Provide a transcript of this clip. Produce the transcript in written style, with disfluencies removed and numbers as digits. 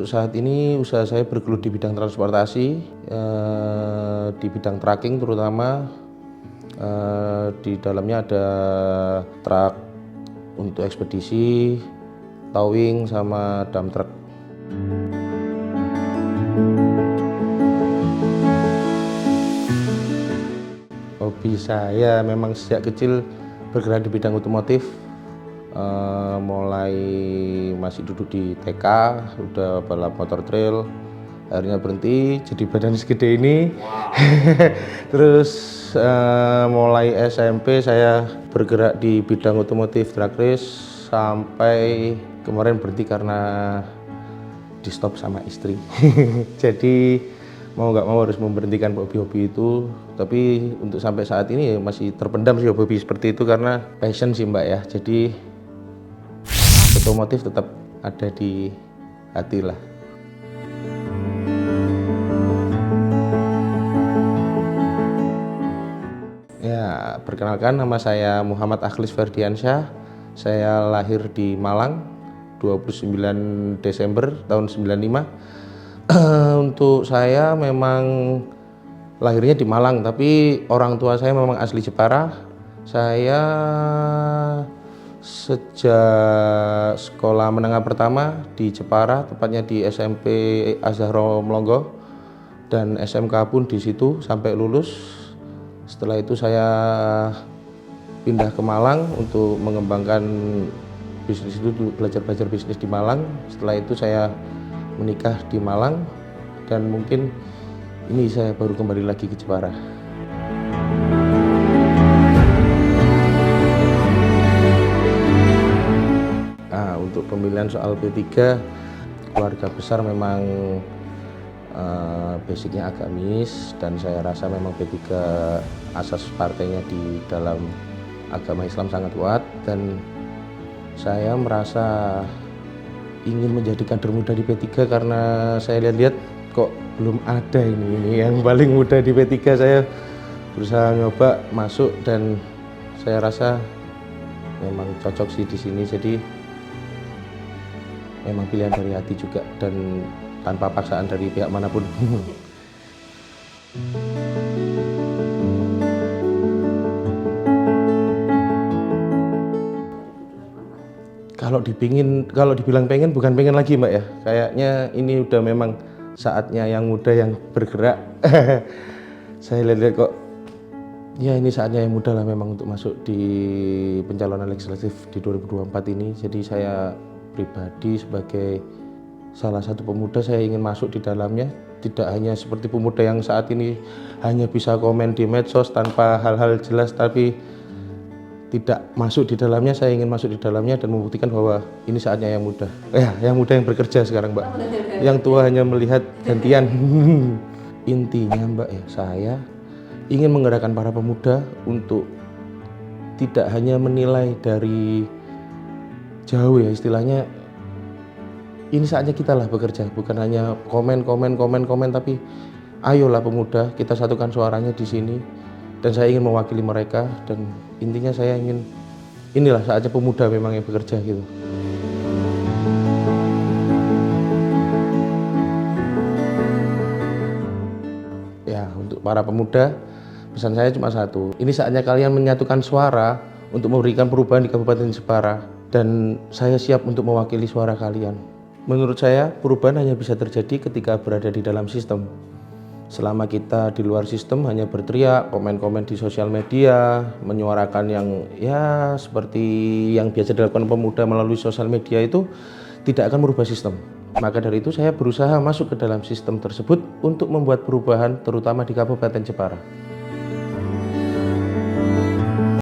untuk saat ini usaha saya bergelut di bidang transportasi, di bidang tracking terutama. Di dalamnya ada truk untuk ekspedisi, towing, sama dump truck. Hobi saya memang sejak kecil bergerak di bidang otomotif. Mulai masih duduk di TK, udah balap motor trail, akhirnya berhenti jadi badan segede ini. Terus mulai SMP saya bergerak di bidang otomotif drag race sampai kemarin berhenti karena di stop sama istri. Jadi mau nggak mau harus memberhentikan hobi-hobi itu, tapi untuk sampai saat ini ya masih terpendam sih hobi seperti itu karena passion sih Mbak ya. Jadi otomotif tetap ada di hati lah. Ya, perkenalkan nama saya Muhammad Akhlis Ferdiansyah. Saya lahir di Malang 29 Desember tahun 95. Untuk saya memang lahirnya di Malang, tapi orang tua saya memang asli Jepara. Saya sejak sekolah menengah pertama di Jepara, tepatnya di SMP Azahra Melongo, dan SMK pun di situ sampai lulus. Setelah itu saya pindah ke Malang untuk mengembangkan bisnis itu, belajar bisnis di Malang. Setelah itu saya menikah di Malang dan mungkin ini saya baru kembali lagi ke Jepara. Nah, untuk pemilihan soal P3, keluarga besar memang basicnya agamis, dan saya rasa memang P3 asas partainya di dalam agama Islam sangat kuat, dan saya merasa ingin menjadi kader muda di P3 karena saya lihat-lihat kok belum ada ini yang paling muda di P3. Saya berusaha nyoba masuk dan saya rasa memang cocok sih di sini. Jadi memang pilihan dari hati juga dan tanpa paksaan dari pihak manapun. Kalau dibilang pengen, bukan pengen lagi Mbak ya. Kayaknya ini udah memang saatnya yang muda yang bergerak. Saya lihat kok, ya ini saatnya yang muda lah memang untuk masuk di pencalonan legislatif di 2024 ini. Jadi saya pribadi sebagai salah satu pemuda, saya ingin masuk di dalamnya. Tidak hanya seperti pemuda yang saat ini hanya bisa komen di medsos tanpa hal-hal jelas, tapi tidak masuk di dalamnya. Saya ingin masuk di dalamnya dan membuktikan bahwa ini saatnya yang muda. Yang muda yang bekerja sekarang Mbak. Yang tua hanya melihat gantian. Intinya Mbak ya, saya ingin menggerakkan para pemuda untuk tidak hanya menilai dari jauh ya istilahnya. Ini saatnya kita lah bekerja, bukan hanya komen, tapi ayolah pemuda, kita satukan suaranya di sini. Dan saya ingin mewakili mereka, dan intinya saya ingin, inilah saatnya pemuda memang yang bekerja gitu. Ya, untuk para pemuda, pesan saya cuma satu. Ini saatnya kalian menyatukan suara untuk memberikan perubahan di Kabupaten Jepara, dan saya siap untuk mewakili suara kalian. Menurut saya, perubahan hanya bisa terjadi ketika berada di dalam sistem. Selama kita di luar sistem hanya berteriak, komen-komen di sosial media, menyuarakan yang ya seperti yang biasa dilakukan pemuda melalui sosial media, itu tidak akan merubah sistem. Maka dari itu saya berusaha masuk ke dalam sistem tersebut untuk membuat perubahan terutama di Kabupaten Jepara.